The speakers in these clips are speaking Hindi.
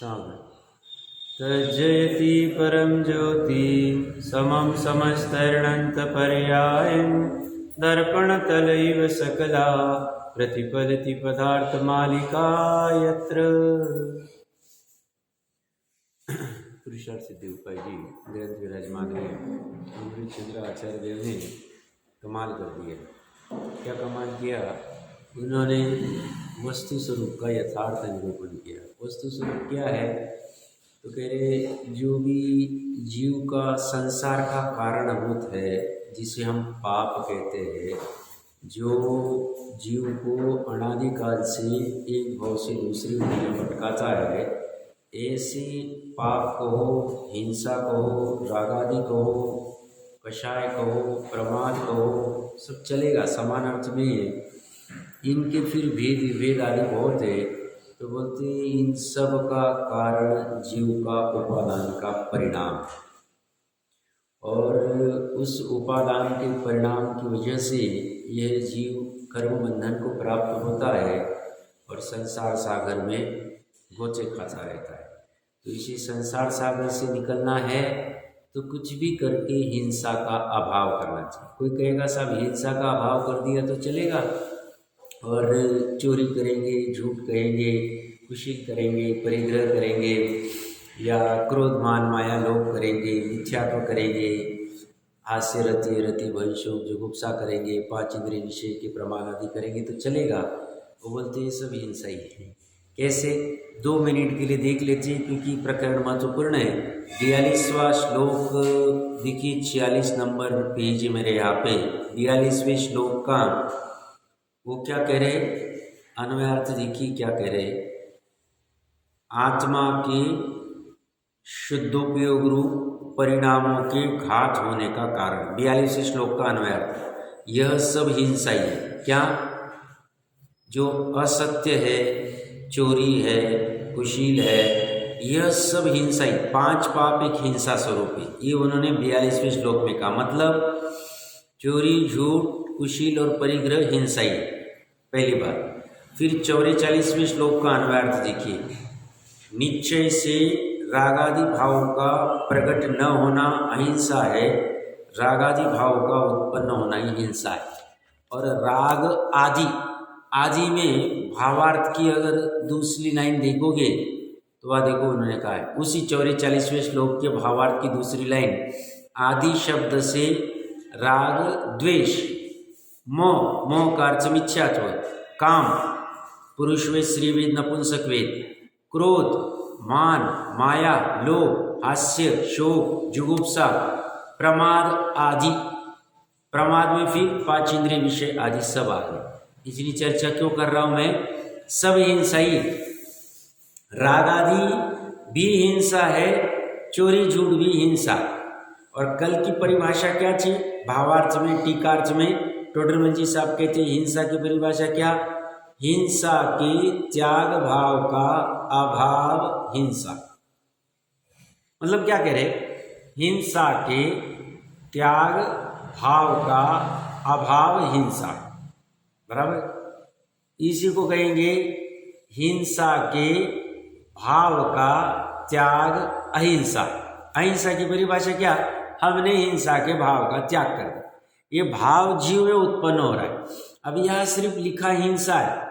सागर तज्जयति परम ज्योति समं समस्तैर्णन्तपर्यायं दर्पणतलैव सकला प्रतिपदति पदार्थमालिका यत्र। पुरुषार्थ सिद्धि उपाय जी ग्रंथ विराजमान है। अमृत चंद्र आचार्य देव ने कमाल कर दिया। क्या कमाल किया? उन्होंने वस्तु स्वरूप का यथार्थ निरूपण किया। वस्तु स्वरूप क्या है? तो कह रहे जो भी जीव का संसार का कारणभूत है, जिसे हम पाप कहते हैं, जो जीव को अनादिकाल से एक भाव से दूसरी भाव में भटकाता है, ऐसे पाप कहो, हिंसा कहो, रागादि कहो, कषाय कहो, प्रमाद कहो, सब चलेगा, समान अर्थ में है। इनके फिर भेद विभेद आदि बहुत है। तो बोलते इन सब का कारण जीव का उपादान का परिणाम, और उस उपादान के परिणाम की वजह से यह जीव कर्म बंधन को प्राप्त होता है और संसार सागर में गोचे खाता रहता है। तो इसी संसार सागर से निकलना है तो कुछ भी करके हिंसा का अभाव करना चाहिए। कोई कहेगा साहब हिंसा का अभाव कर दिया तो चलेगा, और चोरी करेंगे, झूठ कहेंगे, कुशील करेंगे, परिग्रह करेंगे, या क्रोध मान माया लोभ करेंगे, मिथ्यात्व करेंगे, हास्य रति रति भविष्य जुगुप्सा करेंगे, पांच इंद्रिय विषय के प्रमाण आदि करेंगे तो चलेगा। वो बोलते हैं सब हिंसा ही है। कैसे? 2 मिनट के लिए देख लेते हैं, क्योंकि प्रकरण महत्वपूर्ण है। 42वां श्लोक देखिए, 46 नंबर पेज मेरे यहाँ पे 42वें श्लोक का वो क्या कह रहे? अन्वयार्थ देखिए क्या कह रहे? आत्मा के शुद्धोपयोग रूप परिणामों के घात होने का कारण। 42वें श्लोक का अन्वयार्थ, यह सब हिंसा ही है। क्या? जो असत्य है, चोरी है, कुशील है, यह सब हिंसा ही। 5 पाप एक हिंसा स्वरूप है, ये उन्होंने 42वें श्लोक में कहा। मतलब चोरी, झूठ, कुशील और परिग्रह हिंसा ही, पहली बात। फिर 44वें श्लोक का अन्वयार्थ देखिए, निश्चय से रागादि भाव का प्रकट न होना अहिंसा है, रागादि भाव का उत्पन्न होना ही हिंसा है। और राग आदि, आदि में भावार्थ की अगर दूसरी लाइन देखोगे तो वह देखो उन्होंने कहा है उसी 44वें श्लोक के भावार्थ की दूसरी लाइन, आदि शब्द से राग, द्वेष, मोह, मोह का अर्थ मिथ्यात्व, काम, पुरुष वेद, स्त्री वेद, नपुंसक वेद, क्रोध, मान, माया, लोभ, हास्य, शोक, जुगुप्सा, प्रमाद आदि। प्रमाद में फिर 5 इंद्रिय विषय आदि सब आ गए। इतनी चर्चा क्यों कर रहा हूं मैं? सब हिंसा ही। राग आदि भी हिंसा है, चोरी झूठ भी हिंसा। और कल की परिभाषा क्या थी? भावार्थ में, टीकार्थ में टोडरमल साहब कहते हैं हिंसा की परिभाषा क्या? हिंसा के त्याग भाव का अभाव हिंसा। मतलब क्या कह रहे? हिंसा के त्याग भाव का अभाव हिंसा, बराबर। इसी को कहेंगे हिंसा के भाव का त्याग अहिंसा। अहिंसा की परिभाषा क्या? हमने हिंसा के भाव का त्याग कर दिया। ये भाव जीव में उत्पन्न हो रहा है। अब यहाँ सिर्फ लिखा हिंसा है,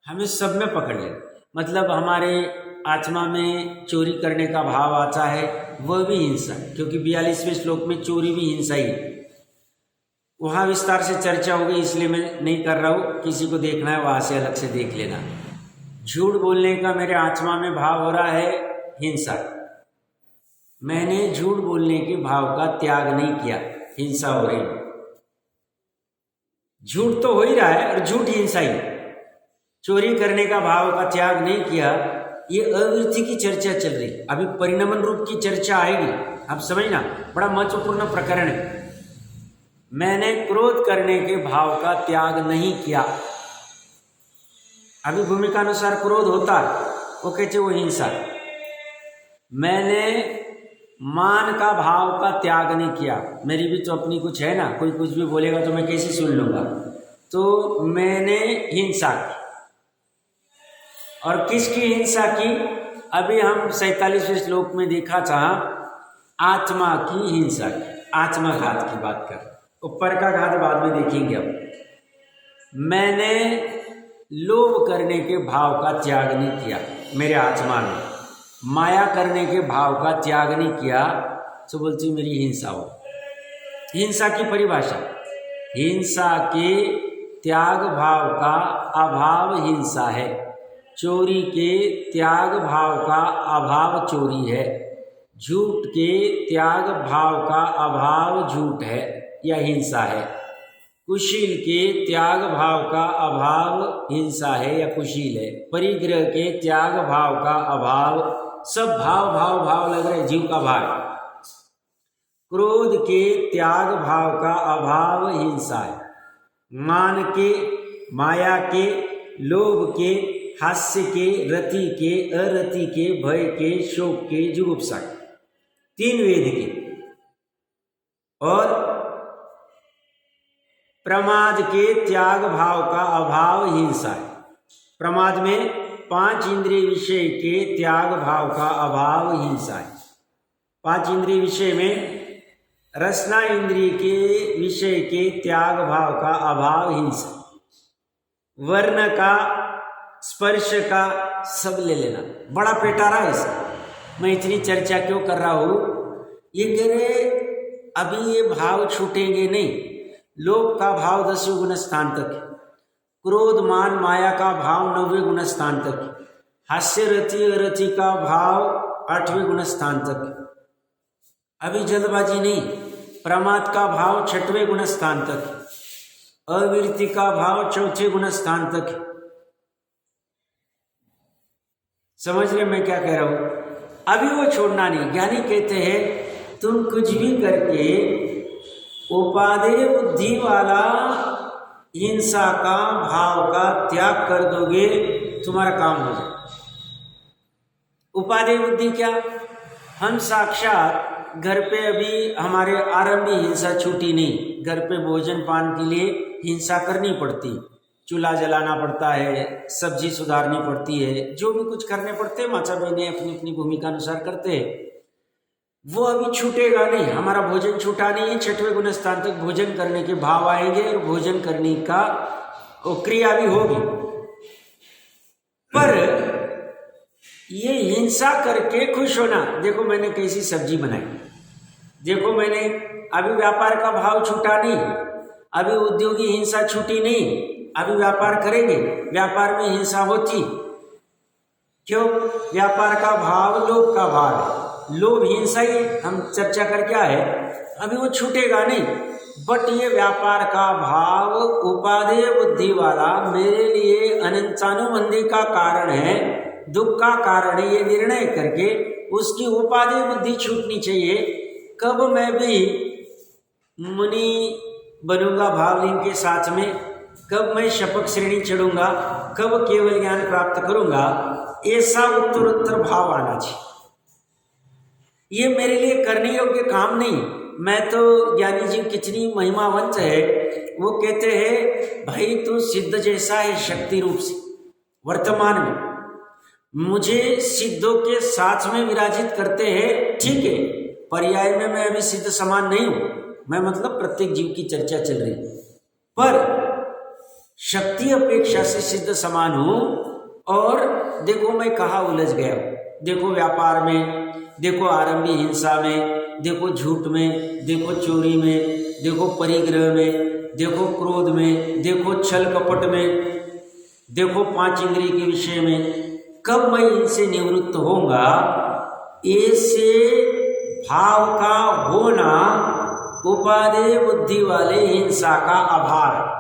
हमें सब में पकड़ ले। मतलब हमारे आत्मा में चोरी करने का भाव आता है, वह भी हिंसा है, क्योंकि 42वें श्लोक में चोरी भी हिंसा ही है। वहाँ विस्तार से चर्चा होगी, इसलिए मैं नहीं कर रहा हूँ। किसी को देखना है वहाँ से अलग से देख लेना। झूठ बोलने का मेरे आत्मा में भाव हो रहा है, हिंसा। मैंने झूठ बोलने के भाव का त्याग नहीं किया, हिंसा हो रही। झूठ तो हो ही रहा है और झूठ हिंसा ही। चोरी करने का भाव का त्याग नहीं किया, ये अवृत्ति की चर्चा चल रही। अभी परिणमन रूप की चर्चा आएगी, आप समझना, बड़ा महत्वपूर्ण प्रकरण है। मैंने क्रोध करने के भाव का त्याग नहीं किया। अभी भूमिका अनुसार क्रोध होता है, वो कहते वो हिंसा। मैंने मान का भाव का त्याग नहीं किया। मेरी भी तो अपनी कुछ है ना, कोई कुछ भी बोलेगा तो मैं कैसे सुन लूंगा। तो मैंने हिंसा की। और किसकी हिंसा की? अभी हम 47वें श्लोक में देखा था आत्मा की हिंसा, आत्मघात की बात कर, ऊपर का घात बाद में देखेंगे। अब मैंने लोभ करने के भाव का त्याग नहीं किया, मेरे आत्मा ने माया करने के भाव का त्याग नहीं किया, तो बोलती मेरी हिंसा हो। हिंसा की परिभाषा, हिंसा के त्याग भाव का अभाव हिंसा है, चोरी के त्याग भाव का अभाव चोरी है, झूठ के त्याग भाव का अभाव झूठ है या हिंसा है, कुशील के त्याग भाव का अभाव हिंसा है या कुशील है, परिग्रह के त्याग भाव का अभाव, सब भाव भाव भाव लग रहे जीव का भाव, क्रोध के त्याग भाव का अभाव हिंसा है, मान के, माया के, लोभ के, हास्य के, रति के, अरति के, भय के, शोक के, जुगुप्सा के, 3 वेद के, और प्रमाद के त्याग भाव का अभाव हिंसा है। प्रमाद में 5 इंद्रिय विषय के त्याग भाव का अभाव हिंसा है। 5 इंद्रिय विषय में रसना इंद्रिय के विषय के त्याग भाव का अभाव हिंसा, वर्ण का, स्पर्श का, सब ले लेना, बड़ा पेटारा है इसका, मैं इतनी चर्चा क्यों कर रहा हूँ, ये कह रहे अभी ये भाव छूटेंगे नहीं। लोभ का भाव 10वें गुण स्थान तक है, क्रोध मान माया का भाव 9वें गुण स्थान तक है, हास्य रति अरति का भाव 8वें गुण स्थान तक है, अभी जल्दबाजी नहीं, प्रमाद का भाव 6वें गुण स्थान तक है, अविरति का भाव 4वें गुण स्थान तक है। समझ रहे मैं क्या कह रहा हूं, अभी वो छोड़ना नहीं। ज्ञानी कहते हैं तुम कुछ भी करके उपादेय बुद्धि वाला हिंसा का भाव का त्याग कर दोगे, तुम्हारा काम हो जाए। उपादेय बुद्धि क्या, हम साक्षात घर पे अभी हमारे आरंभी हिंसा छूटी नहीं, घर पे भोजन पान के लिए हिंसा करनी पड़ती, चूल्हा जलाना पड़ता है, सब्जी सुधारनी पड़ती है, जो भी कुछ करने पड़ते हैं माता बहनें अपनी अपनी भूमिका अनुसार करते हैं, वो अभी छूटेगा नहीं। हमारा भोजन छूटा नहीं है, 6वें गुण स्थान तक भोजन करने के भाव आएंगे और भोजन करने का क्रिया भी होगी। पर ये हिंसा करके खुश होना, देखो मैंने कैसी सब्जी बनाई, देखो मैंने, अभी व्यापार का भाव छूटा नहीं, अभी उद्योगी हिंसा छूटी नहीं, अभी व्यापार करेंगे, व्यापार में हिंसा होती क्यों, व्यापार का भाव लोभ का भाव है, लोभ हिंसा ही हम चर्चा कर क्या है, अभी वो छूटेगा नहीं। बट ये व्यापार का भाव उपादेय बुद्धि वाला मेरे लिए अनंतानुबंधी का कारण है, दुख का कारण है, ये निर्णय करके उसकी उपादेय बुद्धि छूटनी चाहिए। कब मैं भी मुनि बनूंगा भावलिंग के साथ में, कब मैं शपथ श्रेणी चढ़ूंगा, कब केवल ज्ञान प्राप्त करूंगा, ऐसा उत्तरोत्तर भाव आना चाहिए। ये मेरे लिए करने योग्य काम नहीं। मैं तो ज्ञानी जी कितनी महिमावंत है, वो कहते हैं भाई तू सिद्ध जैसा है शक्ति रूप से, वर्तमान में मुझे सिद्धों के साथ में विराजित करते हैं, ठीक है, पर्याय में मैं अभी सिद्ध समान नहीं हूं, मैं मतलब प्रत्येक जीव की चर्चा चल रही, पर शक्ति अपेक्षा से सिद्ध समान हूं। और देखो मैं कहाँ उलझ गया, देखो व्यापार में, देखो आरंभी हिंसा में, देखो झूठ में, देखो चोरी में, देखो परिग्रह में, देखो क्रोध में, देखो छल कपट में, देखो 5 इंद्रिय के विषय में। कब मैं इनसे निवृत्त होऊंगा, ऐसे भाव का होना उपादेय बुद्धि वाले हिंसा का अभाव है।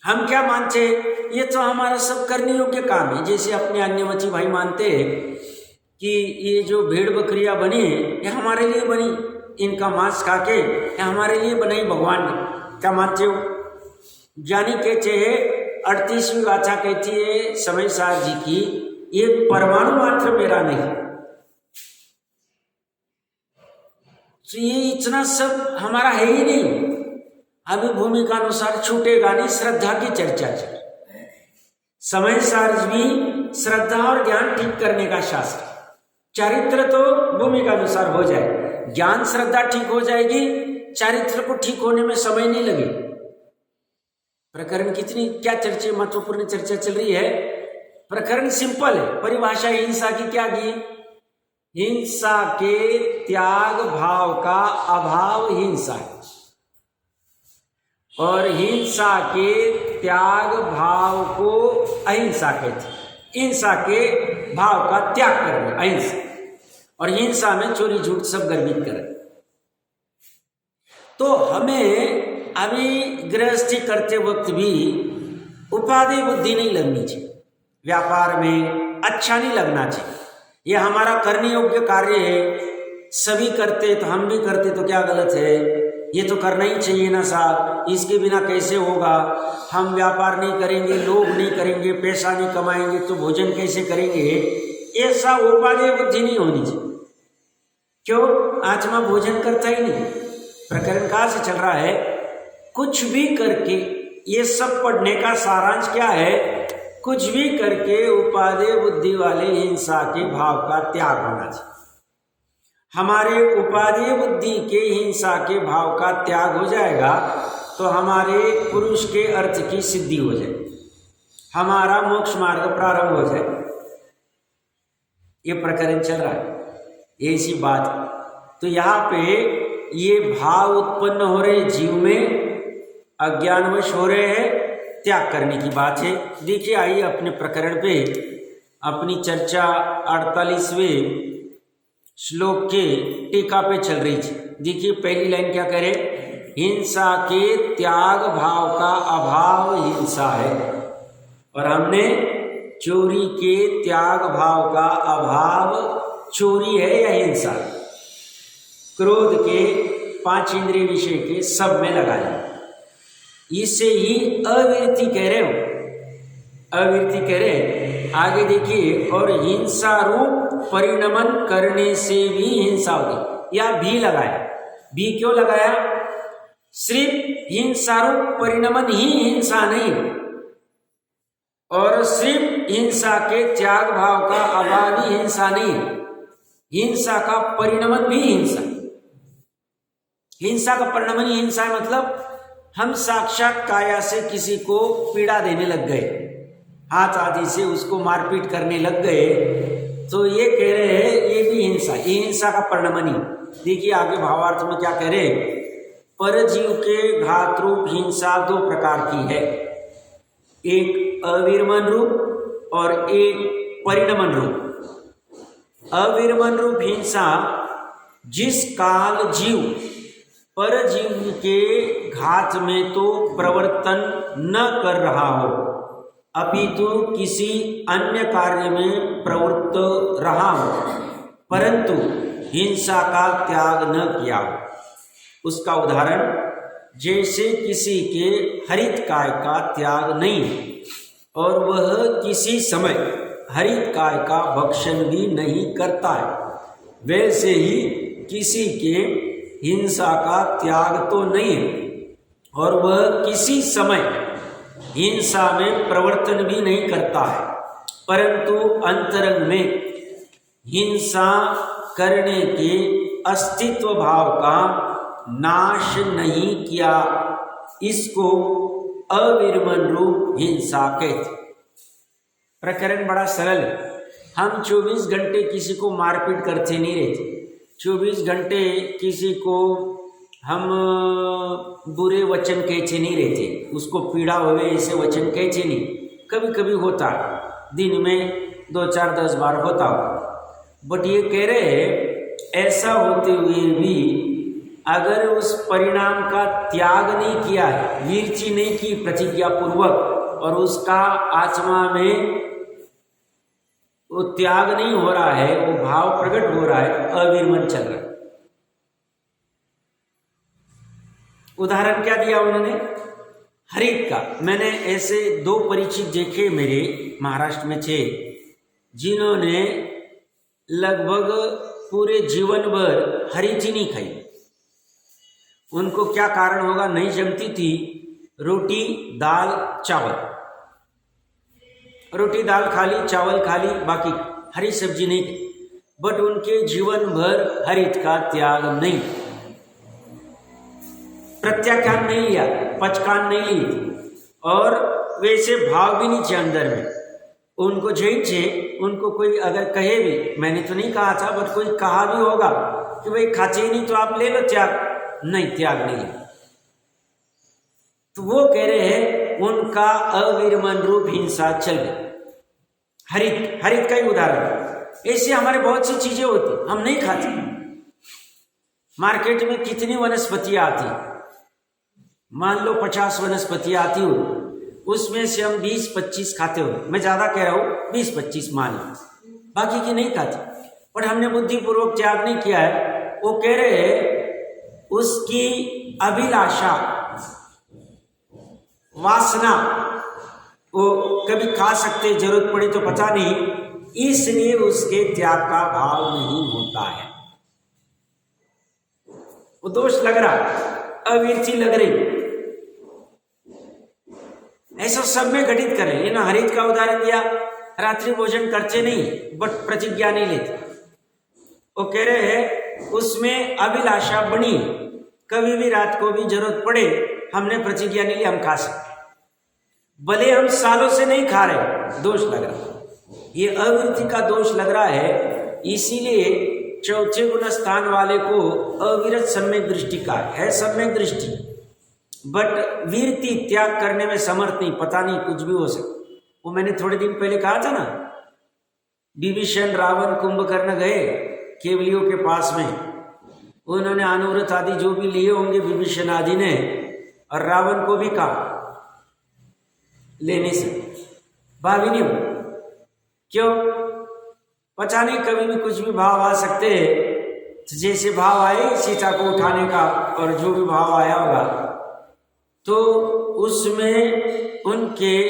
हम क्या मानते हैं, ये तो हमारा सब करने योग्य काम है, जैसे अपने अन्यवची भाई मानते हैं कि ये जो भेड़ बकरियां बनी है ये हमारे लिए बनी, इनका मांस खा के ये हमारे लिए बनाई भगवान ने। क्या मानते हो, ज्ञानी कहते हैं 38वीं गाथा कहती है समय सार जी की, ये परमाणु मात्र मेरा नहीं, तो ये इतना सब हमारा है ही नहीं। अभी भूमि का अनुसार छूटेगा नहीं, श्रद्धा की चर्चा चल, समय सारज भी श्रद्धा और ज्ञान ठीक करने का शास्त्र। चरित्र तो भूमि का अनुसार हो जाए, ज्ञान श्रद्धा ठीक हो जाएगी, चरित्र को ठीक होने में समय नहीं लगे। प्रकरण कितनी क्या चर्चा, महत्वपूर्ण चर्चा चल रही है। प्रकरण सिंपल है, परिभाषा हिंसा की क्या की? हिंसा के त्याग भाव का अभाव हिंसा है, और हिंसा के त्याग भाव को अहिंसा कहते। हिंसा के भाव का त्याग करना अहिंसा, और हिंसा में चोरी झूठ सब गर्भित करे। तो हमें अभी गृहस्थी करते वक्त भी उपाधि बुद्धि नहीं लगनी चाहिए, व्यापार में अच्छा नहीं लगना चाहिए। ये हमारा करने योग्य कार्य है, सभी करते तो हम भी करते तो क्या गलत है? ये तो करना ही चाहिए ना साहब, इसके बिना कैसे होगा? हम व्यापार नहीं करेंगे, लोभ नहीं करेंगे, पैसा नहीं कमाएंगे तो भोजन कैसे करेंगे? ऐसा उपादेय बुद्धि नहीं होनी चाहिए। क्यों? आत्मा भोजन करता ही नहीं। प्रकरण कहाँ से चल रहा है? कुछ भी करके, ये सब पढ़ने का सारांश क्या है? कुछ भी करके उपादेय बुद्धि वाले हिंसा के भाव का त्याग होना चाहिए। हमारे उपादेय बुद्धि के हिंसा के भाव का त्याग हो जाएगा तो हमारे पुरुष के अर्थ की सिद्धि हो जाए, हमारा मोक्ष मार्ग प्रारंभ हो जाए। ये प्रकरण चल रहा है, ऐसी बात। तो यहाँ पे ये भाव उत्पन्न हो रहे जीव में, अज्ञानवश हो रहे हैं, त्याग करने की बात है। देखिए, आइए अपने प्रकरण पे अपनी चर्चा 48वें श्लोक के टीका पे चल रही थी। देखिए पहली लाइन क्या करे? हिंसा के त्याग भाव का अभाव हिंसा है, और हमने चोरी के त्याग भाव का अभाव चोरी है या हिंसा? क्रोध के 5 इंद्रिय विषय के सब में लगा लिया। इसे ही अविरति कह रहे हो, अविरति कह रहे। आगे देखिए, और हिंसा रूप परिणमन करने से भी हिंसा होगी। या भी लगाया, भी क्यों लगाया? सिर्फ हिंसा रूप परिणमन ही हिंसा नहीं, और सिर्फ हिंसा के त्याग भाव का अभाव ही हिंसा नहीं, हिंसा का परिणमन भी हिंसा। हिंसा का परिणमन ही हिंसा है, मतलब हम साक्षात काया से किसी को पीड़ा देने लग गए, हाथ आदि से उसको मारपीट करने लग गए, तो ये कह रहे हैं ये भी हिंसा, ये हिंसा का परिणमन ही। देखिए आगे भावार्थ में क्या कह रहे? परजीव के घात रूप हिंसा 2 प्रकार की है, एक अविरमन रूप और एक परिणमन रूप। अविरमन रूप हिंसा जिस काल जीव परजीव के घात में तो प्रवर्तन न कर रहा हो, अपितु किसी अन्य कार्य में प्रवृत्त रहा हो, परंतु हिंसा का त्याग न किया हो। उसका उदाहरण, जैसे किसी के हरित काय का त्याग नहीं और वह किसी समय हरित काय का भक्षण भी नहीं करता है, वैसे ही किसी के हिंसा का त्याग तो नहीं है और वह किसी समय हिंसा में प्रवर्तन भी नहीं करता है, परंतु अंतरंग में हिंसा करने के अस्तित्व भाव का नाश नहीं किया। इसको अविरमन रूप हिंसा कहते। प्रकरण बड़ा सरल है। हम 24 घंटे किसी को मारपीट करते नहीं रहते, 24 घंटे किसी को हम बुरे वचन कहते नहीं रहते, उसको पीड़ा हुए ऐसे वचन कहते नहीं। कभी कभी होता है, दिन में 2, 4, 10 बार होता हो, बट ये कह रहे हैं ऐसा होते हुए भी अगर उस परिणाम का त्याग नहीं किया है, वीरची नहीं की प्रतिज्ञा पूर्वक, और उसका आत्मा में वो त्याग नहीं हो रहा है, वो भाव प्रकट हो रहा है, अविरमन चल रहा है। उदाहरण क्या दिया उन्होंने? हरित का। मैंने ऐसे 2 परिचित देखे, मेरे महाराष्ट्र में थे, जिन्होंने लगभग पूरे जीवन भर हरित ही नहीं खाई। उनको क्या कारण होगा नहीं जमती थी, रोटी दाल चावल, रोटी दाल खा ली, चावल खा ली, बाकी हरी सब्जी नहीं खाई, बट उनके जीवन भर हरित का त्याग नहीं, प्रत्याख्यान नहीं लिया, पचकान नहीं ली, और वैसे भाव भी नहीं थे अंदर में उनको। जैसे उनको कोई अगर कहे भी, मैंने तो नहीं कहा था बट कोई कहा भी होगा कि भाई खाते ही नहीं तो आप ले लो त्याग, नहीं त्याग नहीं है। तो वो कह रहे हैं उनका अविरमन रूप हिंसा चल गई। हरित, हरित का ही उदाहरण। ऐसे हमारे बहुत सी चीजें होती हम नहीं खाते। मार्केट में कितनी वनस्पतियां आती, मान लो 50 वनस्पतियां आती हो, उसमें से हम 20-25 खाते हो, मैं ज्यादा कह रहा हूं 20-25 मान लो, बाकी की नहीं खाते। पर हमने बुद्धिपूर्वक त्याग नहीं किया है। वो कह रहे हैं उसकी अभिलाषा, वासना, वो कभी खा सकते, जरूरत पड़ी तो पता नहीं, इसलिए उसके त्याग का भाव नहीं होता है। वो दोष लग रहा, अविरति लग रही, ऐसा सब में घटित करें। ये ना हरित का उदाहरण दिया, रात्रि भोजन करते नहीं बट प्रतिज्ञा नहीं लेते। वो कह रहे हैं उसमें अभिलाषा बनी, कभी भी रात को भी जरूरत पड़े, हमने प्रतिज्ञा नहीं ली, हम खा सकते, भले हम सालों से नहीं खा रहे, दोष लग रहा। ये अविरति का दोष लग रहा है। इसीलिए चौथे गुण स्थान वाले को अविरत सम्यक दृष्टि का है, सम्यक दृष्टि, बट वीरति त्याग करने में समर्थ नहीं, पता नहीं कुछ भी हो सकता। वो मैंने थोड़े दिन पहले कहा था ना, विभीषण रावण कुंभकर्ण गए केवलियों के पास में, उन्होंने अनुव्रत आदि जो भी लिए होंगे विभीषण आदि ने, और रावण को भी कहा लेने से, भावी नहीं हो। क्यों? पता नहीं कभी भी कुछ भी भाव आ सकते हैं। तो जैसे भाव आए सीता को उठाने का, और जो भी भाव आया होगा, तो उसमें उनके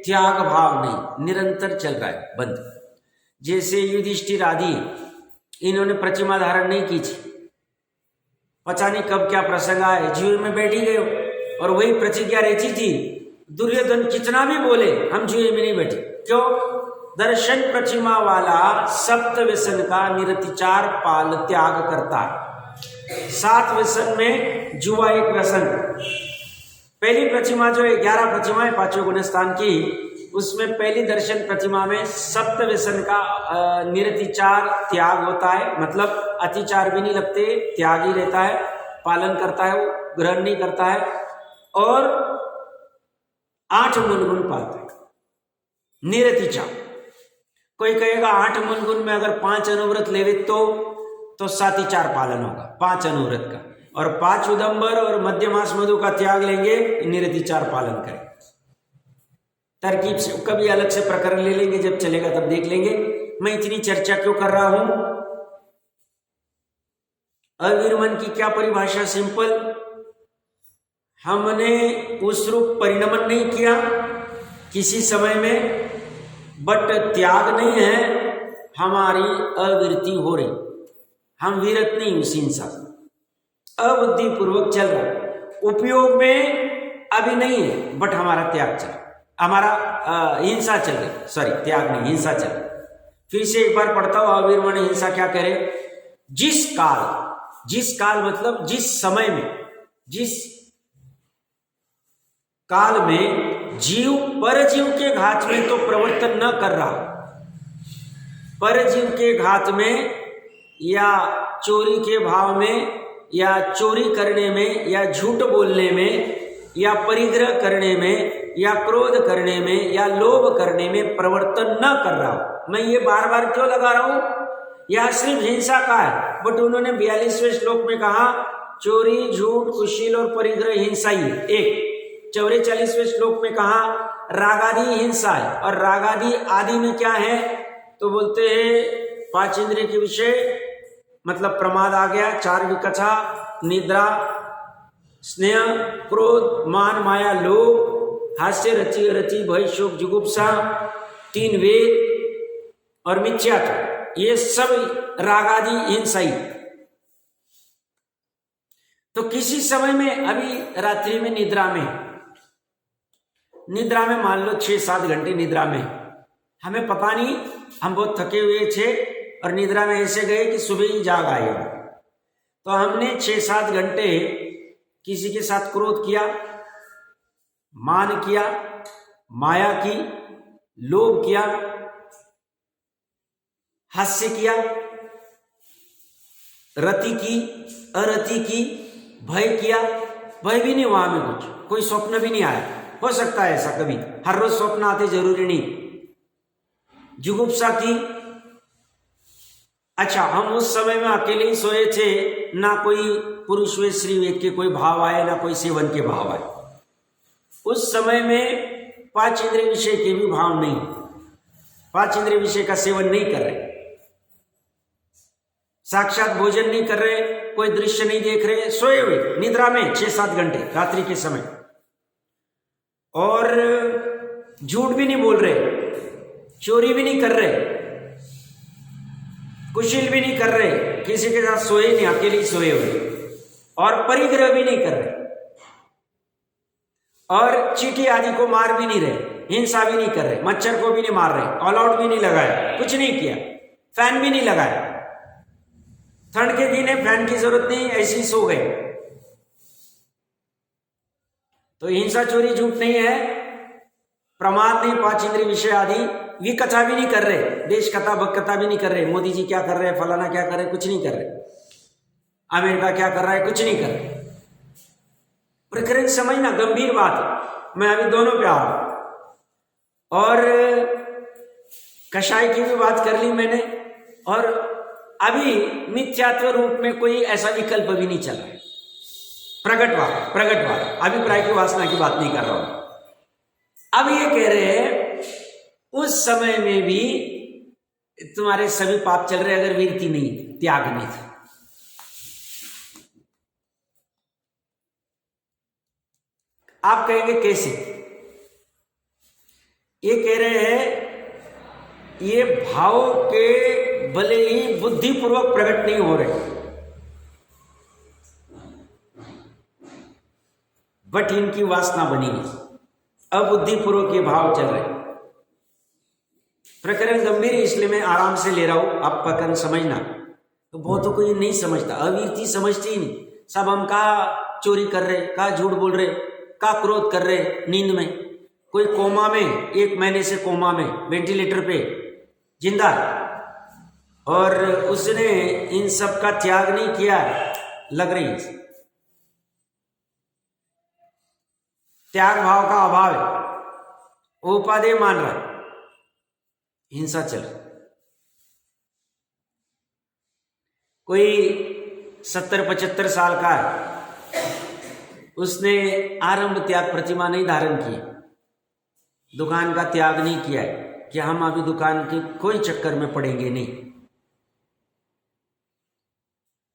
त्याग भाव नहीं, निरंतर चल रहा है बंद। जैसे युधिष्ठिर आदि, इन्होंने प्रतिमा धारण नहीं की थी, पता नहीं कब क्या प्रसंग आए, जुए में बैठी गए, और वही प्रतिज्ञा रहती थी। दुर्योधन कितना भी बोले, हम जुए में नहीं बैठे। क्यों? दर्शन प्रतिमा वाला सप्त व्यसन का निरतिचार पाल त्याग करता है। 7 व्यसन में जुआ एक व्यसन। पहली प्रतिमा जो 11 प्रतिमाएं 5 गुण स्थान की, उसमें पहली दर्शन प्रतिमा में सप्त व्यसन का निरतिचार त्याग होता है, मतलब अतिचार भी नहीं लगते, त्याग ही रहता है, पालन करता है, वो ग्रहण नहीं करता है, और 8 मूलगुण पालता है, निरतिचार। कोई कहेगा 8 मूलगुण में अगर 5 अनुव्रत लेवे तो सातिचार पालन होगा 5 अनुव्रत का, और 5 उदंबर और मध्यमास मधु का त्याग लेंगे, निरतिचार पालन करें। तरकीब से कभी अलग से प्रकरण ले लेंगे, जब चलेगा तब देख लेंगे। मैं इतनी चर्चा क्यों कर रहा हूं? अविरमन की क्या परिभाषा? सिंपल, हमने उस रूप परिणमन नहीं किया किसी समय में, बट त्याग नहीं है, हमारी अविरति हो रही, हम विरत नहीं उस हिंसा, अबुद्धिपूर्वक चल रहा, उपयोग में अभी नहीं है, बट हमारा त्याग चल, हमारा हिंसा चल रही, सॉरी त्याग नहीं, हिंसा चल रही। फिर से एक बार पढ़ता हूं, अविरमण हिंसा क्या करे? जिस काल मतलब जिस समय में, जिस काल में जीव परजीव के घात में तो प्रवर्तन न कर रहा, परजीव के घात में या चोरी के भाव में या चोरी करने में या झूठ बोलने में या परिग्रह करने में या क्रोध करने में या लोभ करने में प्रवर्तन न कर रहा हूं। मैं ये बार बार क्यों लगा रहा हूं? यह सिर्फ हिंसा का है, बट उन्होंने 42वें श्लोक में कहा चोरी, झूठ, कुशील और परिग्रह हिंसा ही है। एक 44वें श्लोक में कहा रागादि हिंसा है, और रागादि आदि में क्या है? तो बोलते हैं 5 इंद्रिय के विषय, मतलब प्रमाद आ गया, 4 विकथा, निद्रा, स्नेह, क्रोध, मान, माया, लोभ, हास्य, रति, रति, भय, शोक, जुगुप्सा, 3 वेद और मिथ्यात्व, ये सब रागादि हिंसा ही। तो किसी समय में, अभी रात्रि में निद्रा में मान लो 6-7 घंटे निद्रा में, हमें पता नहीं, हम बहुत थके हुए थे और निद्रा में ऐसे गए कि सुबह ही जाग आए। तो हमने 6-7 घंटे किसी के साथ क्रोध किया, मान किया, माया की, लोभ किया, हास्य किया, रति की, अरति की, भय किया। भय भी नहीं वहां में, कुछ कोई स्वप्न भी नहीं आया। हो सकता है ऐसा कभी, हर रोज स्वप्न आते जरूरी नहीं। जुगुप्सा की, अच्छा हम उस समय में अकेले ही सोए थे, ना कोई पुरुष वे स्त्री वेद के कोई भाव आए, ना कोई सेवन के भाव आए। उस समय में 5 इंद्रिय विषय के भी भाव नहीं, 5 इंद्रिय विषय का सेवन नहीं कर रहे, साक्षात भोजन नहीं कर रहे, कोई दृश्य नहीं देख रहे, सोए हुए निद्रा में 6-7 घंटे रात्रि के समय। और झूठ भी नहीं बोल रहे, चोरी भी नहीं कर रहे, कुशल भी नहीं कर रहे, किसी के साथ सोए नहीं, अकेले ही सोए हुए, और परिग्रह भी नहीं कर रहे, और चींटी आदि को मार भी नहीं रहे, हिंसा भी नहीं कर रहे, मच्छर को भी नहीं मार रहे, ऑल आउट भी नहीं लगाया, कुछ नहीं किया, फैन भी नहीं लगाया। ठंड के दिन है, फैन की जरूरत नहीं, ऐसे ही सो गए। तो हिंसा, चोरी, झूठ नहीं है, प्रमाद नहीं, 5 इंद्रिय विषय आदि, विकथा भी नहीं कर रहे, देश कथा भक्त कथा भी नहीं कर रहे, मोदी जी क्या कर रहे हैं, फलाना क्या कर रहे हैं, कुछ नहीं कर रहे, अमेरिका क्या कर रहा है, कुछ नहीं कर रहे। प्रकरण समझना, गंभीर बात है। मैं अभी दोनों पे आ रहा हूं, और कषाय की भी बात कर ली मैंने, और अभी मिथ्यात्व रूप में कोई ऐसा विकल्प भी नहीं चला है। प्रगटवाद, अभिप्राय की वासना की बात नहीं कर रहा हूं। अब ये कह रहे हैं उस समय में भी तुम्हारे सभी पाप चल रहे, अगर वीरति नहीं, त्याग नहीं था। आप कहेंगे कैसे? ये कह रहे हैं ये भाव के भले ही बुद्धिपूर्वक प्रकट नहीं हो रहे, बट इनकी वासना बनी नहीं, अबुद्धिपूर्वक ये भाव चल रहे। प्रकरण गंभीर है, इसलिए मैं आराम से ले रहा हूं, आप प्रकरण समझना। तो बहुतों को ये नहीं समझता, अवीरति समझती ही नहीं। सब हम कहा चोरी कर रहे, कहा झूठ बोल रहे, कहा क्रोध कर रहे नींद में, कोई कोमा में, 1 महीने से कोमा में, वेंटिलेटर पे जिंदा, और उसने इन सब का त्याग नहीं किया, लग रही त्याग भाव का अभाव है, वो उपादेय मान रहा है, हिंसा चल। कोई 70-75 साल का है, उसने आरंभ त्याग प्रतिमा नहीं धारण की, दुकान का त्याग नहीं किया है कि हम अभी दुकान के कोई चक्कर में पड़ेंगे नहीं,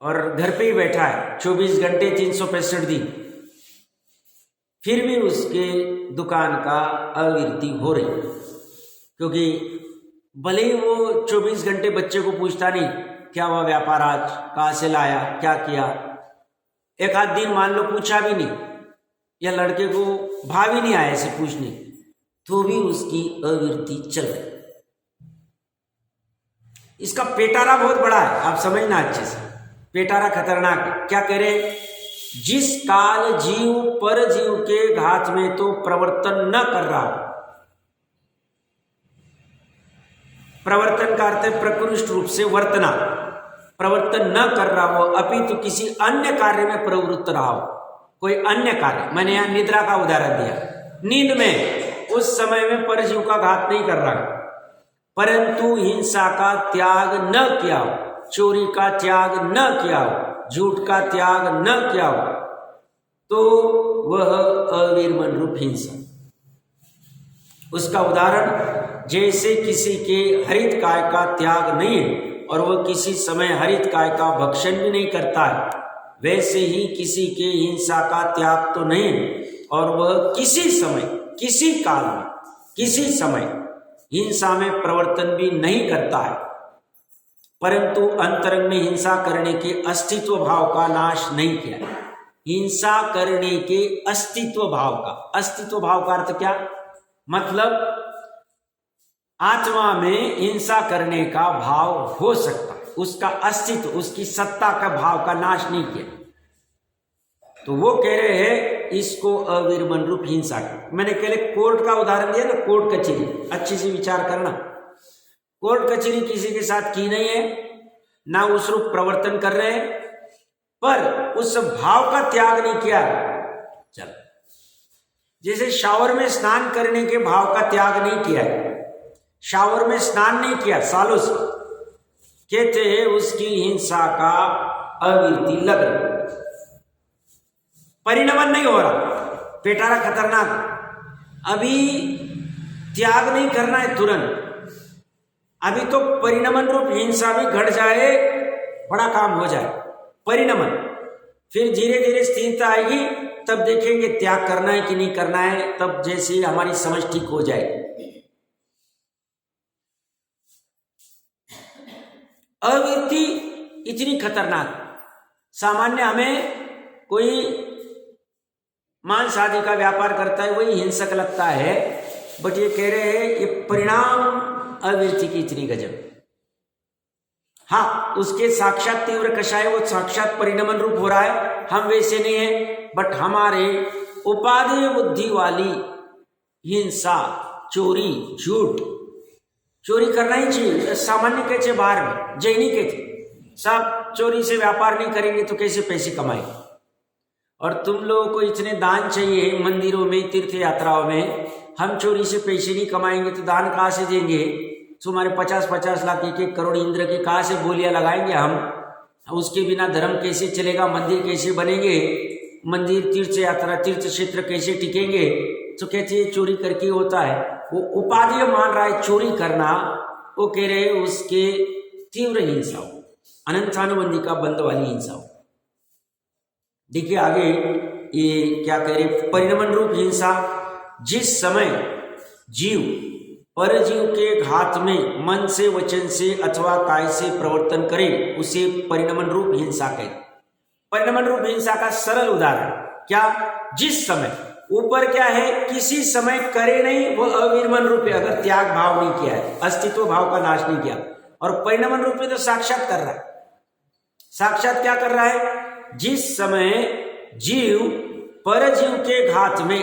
और घर पे ही बैठा है 24 घंटे 365 दिन, फिर भी उसके दुकान का अविरति हो रही, क्योंकि भले ही वो 24 घंटे बच्चे को पूछता नहीं क्या हुआ व्यापार आज, कहाँ से लाया, क्या किया, एक आध दिन मान लो पूछा भी नहीं, या लड़के को भाव ही नहीं आया ऐसे पूछने, तो भी उसकी अविरति चल रही। इसका पेटारा बहुत बड़ा है, आप समझना अच्छे से, पेटारा खतरनाक है। क्या कह रहे? जिस काल जीव पर जीव के घात में तो प्रवर्तन न कर रहा, प्रवर्तन का अर्थ है प्रकृष्ट रूप से वर्तना, प्रवर्तन न कर रहा हो, अपितु किसी अन्य कार्य में प्रवृत्त रहा हो, कोई अन्य कार्य। मैंने यहां निद्रा का उदाहरण दिया, नींद में उस समय में परजीव का घात नहीं कर रहा, परंतु हिंसा का त्याग न किया हो, चोरी का त्याग न किया हो, झूठ का त्याग न किया हो, तो वह अविर्मण रूप हिंसा। उसका उदाहरण जैसे किसी के हरित काय का त्याग नहीं है और वह किसी समय हरित काय का भक्षण भी नहीं करता है, वैसे ही किसी के हिंसा का त्याग तो नहीं है और वह किसी समय, किसी काल में, किसी समय हिंसा में प्रवर्तन भी नहीं करता है, परंतु अंतरंग में हिंसा करने के अस्तित्व भाव का नाश नहीं किया है। हिंसा करने के अस्तित्व भाव का, अस्तित्व भाव का अर्थ क्या? मतलब आत्मा में हिंसा करने का भाव हो सकता है, उसका अस्तित्व, उसकी सत्ता का भाव का नाश नहीं किया। तो वो कह रहे हैं इसको अविर्मन रूप हिंसा की। मैंने पहले कोर्ट का उदाहरण दिया ना, कोर्ट कचहरी, अच्छे से विचार करना। कोर्ट कचहरी किसी के साथ की नहीं है, ना उस रूप प्रवर्तन कर रहे हैं, पर उस भाव का त्याग नहीं किया। चल, जैसे शावर में स्नान करने के भाव का त्याग नहीं किया है, शावर में स्नान नहीं किया सालों से, कहते हैं उसकी हिंसा का अविरति लग रही, परिणमन नहीं हो रहा, पेटारा खतरनाक। अभी त्याग नहीं करना है तुरंत, अभी तो परिणमन रूप हिंसा भी घट जाए, बड़ा काम हो जाए, परिणमन। फिर धीरे धीरे स्थिरता आएगी, तब देखेंगे त्याग करना है कि नहीं करना है, तब जैसे हमारी समझ ठीक हो जाए। अविरति इतनी खतरनाक, सामान्य हमें कोई मांस आदि का व्यापार करता है वही हिंसक लगता है, बट ये कह रहे हैं ये परिणाम अविरति की इतनी गजब। हाँ, उसके साक्षात तीव्र कषाय वो साक्षात परिणमन रूप हो रहा है, हम वैसे नहीं है, बट हमारे उपादेय बुद्धि वाली हिंसा, चोरी, झूठ, चोरी करना ही चाहिए। सामान्य कहते बाहर में जैनी कहते सब चोरी से व्यापार नहीं करेंगे तो कैसे पैसे कमाएंगे। और तुम लोगों को इतने दान चाहिए मंदिरों में, तीर्थ यात्राओं में, हम चोरी से पैसे नहीं कमाएंगे तो दान कहाँ से देंगे? तुम्हारे 50-50 लाख, 1-1 करोड़ इंद्र की कहाँ से बोलियां लगाएंगे हम? उसके बिना धर्म कैसे चलेगा? मंदिर कैसे बनेंगे? मंदिर, तीर्थ यात्रा, तीर्थ क्षेत्र कैसे टिकेंगे? तो कहते हैं चोरी करके होता है। वो उपादेय मान रहा है चोरी करना, वो कह रहे उसके तीव्र हिंसा हो, अनंतानुबंधी का बंद वाली हिंसा हो। देखिए आगे ये क्या कह रहे, परिणमन रूप हिंसा, जिस समय जीव परजीव के घात में मन से, वचन से अथवा काय से प्रवर्तन करे उसे परिणमन रूप हिंसा कहते। परिणमन रूप हिंसा का सरल उदाहरण क्या? जिस समय, ऊपर क्या है, किसी समय करे नहीं, वो अविर्मन रूप है, अगर त्याग भाव नहीं किया है, अस्तित्व भाव का नाश नहीं किया। और परिणमन रूप में तो साक्षात कर रहा है। साक्षात क्या कर रहा है? जिस समय जीव परजीव के घात में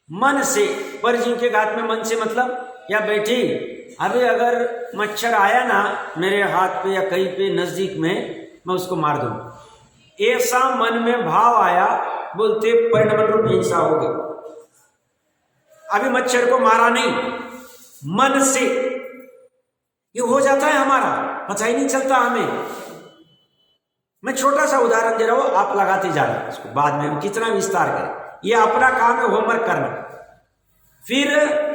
मन से, परजीव के घात में मन से मतलब या बैठी, अभी अगर मच्छर आया ना मेरे हाथ पे या कहीं पे नजदीक में, मैं उसको मार दूं, ऐसा मन में भाव आया, बोलते परिणमन रूप हिंसा हो गई। अभी मच्छर को मारा नहीं, मन से ये हो जाता है हमारा, पता ही नहीं चलता हमें। मैं छोटा सा उदाहरण दे रहा हूं, आप लगाते जाना इसको, बाद में हम कितना विस्तार करें, ये अपना काम है, होमवर्क करना। फिर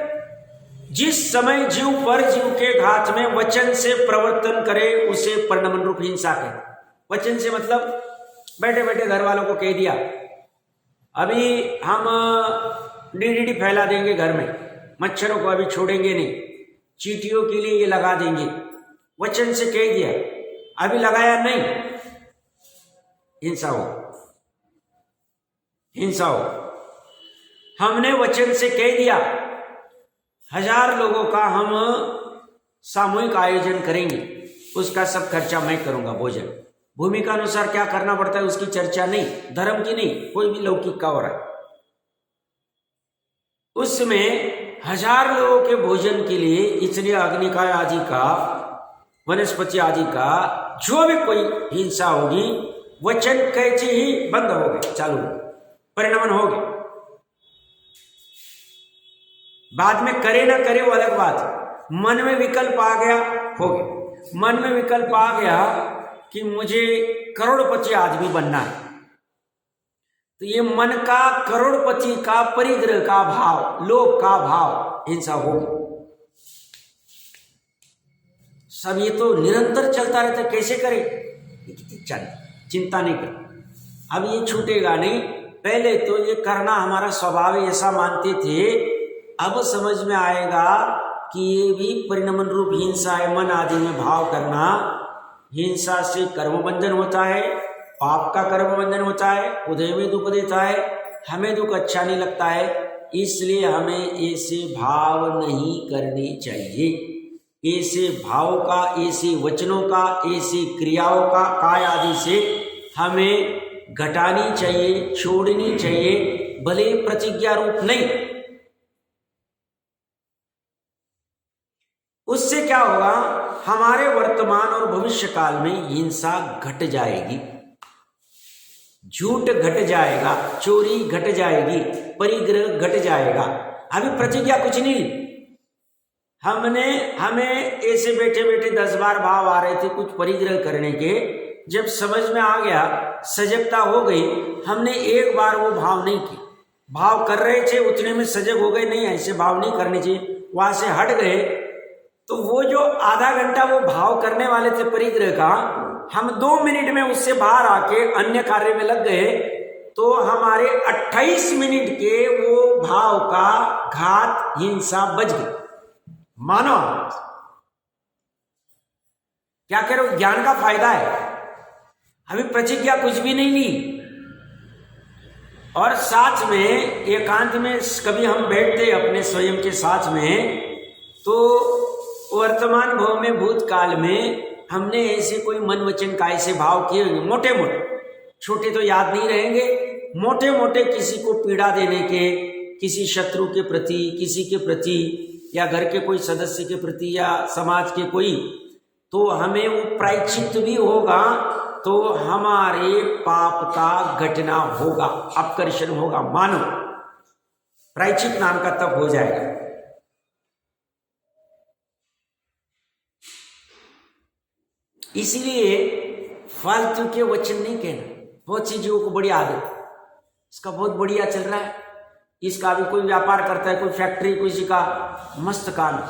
जिस समय जीव पर जीव के घात में वचन से प्रवर्तन करे उसे परिणमन रूप हिंसा कहते। वचन से मतलब बैठे बैठे घर वालों को कह दिया अभी हम डीडीटी फैला देंगे घर में, मच्छरों को अभी छोड़ेंगे नहीं, चींटियों के लिए ये लगा देंगे, वचन से कह दिया, अभी लगाया नहीं, हिंसा हो, हिंसा हो। हमने वचन से कह दिया 1000 लोगों का हम सामूहिक आयोजन करेंगे, उसका सब खर्चा मैं करूंगा, भोजन, भूमिका अनुसार क्या करना पड़ता है उसकी चर्चा नहीं, धर्म की नहीं, कोई भी लौकिक का हो रहा है। उसमें 1000 लोगों के भोजन के लिए इतने अग्निकाय आदि का, वनस्पति आदि का जो भी कोई हिंसा होगी, वचन कैसे ही बंद हो गए, चालू परिणमन हो गए। बाद में करे ना करे वो अलग बात है। मन में विकल्प आ गया, हो गया। मन में विकल्प आ गया कि मुझे करोड़पति आदमी बनना है, तो ये मन का करोड़पति का परिग्रह का भाव, लोभ का भाव, हिंसा होगी। सब ये तो निरंतर चलता रहता है, कैसे करे? चिंता नहीं कर, अब ये छूटेगा नहीं। पहले तो ये करना हमारा स्वभाव है, ऐसा मानते थे, अब समझ में आएगा कि ये भी परिणमन रूप हिंसा है। मन आदि में भाव करना, हिंसा से कर्म बंधन होता है, पाप का कर्म बंधन होता है, उदय में दुख देता है, हमें दुख अच्छा नहीं लगता है, इसलिए हमें ऐसे भाव नहीं करने चाहिए। ऐसे भाव का, ऐसे वचनों का, ऐसी क्रियाओं का काय आदि से हमें घटानी चाहिए, छोड़नी चाहिए, भले प्रतिज्ञा रूप नहीं। उससे क्या होगा, हमारे वर्तमान और भविष्य काल में हिंसा घट जाएगी, झूठ घट जाएगा, चोरी घट जाएगी, परिग्रह घट जाएगा। अभी प्रतिज्ञा कुछ नहीं, हमें ऐसे बैठे बैठे 10 बार भाव आ रहे थे कुछ परिग्रह करने के। जब समझ में आ गया, सजगता हो गई, हमने एक बार वो भाव नहीं किए। भाव कर रहे थे, उतने में सजग हो गए, नहीं ऐसे भाव नहीं करने चाहिए, वहां से हट गए। तो वो जो आधा घंटा वो भाव करने वाले थे परिग्रह का, हम 2 मिनट में उससे बाहर आके अन्य कार्य में लग गए, तो हमारे 28 मिनट के वो भाव का घात हिंसा बच गई। मानो क्या करो, ज्ञान का फायदा है। अभी प्रतिज्ञा कुछ भी नहीं ली, और साथ में एकांत में कभी हम बैठते अपने स्वयं के साथ में, तो वर्तमान भाव में भूतकाल में हमने ऐसे कोई मन वचन का ऐसे भाव किए होंगे, मोटे मोटे, छोटे तो याद नहीं रहेंगे, मोटे मोटे किसी को पीड़ा देने के, किसी शत्रु के प्रति, किसी के प्रति, या घर के कोई सदस्य के प्रति, या समाज के कोई, तो हमें वो प्रायश्चित भी होगा, तो हमारे पाप का घटना होगा, अपकर्षण होगा, मानो प्रायश्चित नाम का तप हो जाएगा। इसलिए फालतू के वचन नहीं कहना। बहुत सी जीवों को बड़ी आदत, इसका बहुत बढ़िया चल रहा है, इसका भी कोई व्यापार करता है, कोई फैक्ट्री, किसी का मस्त काम,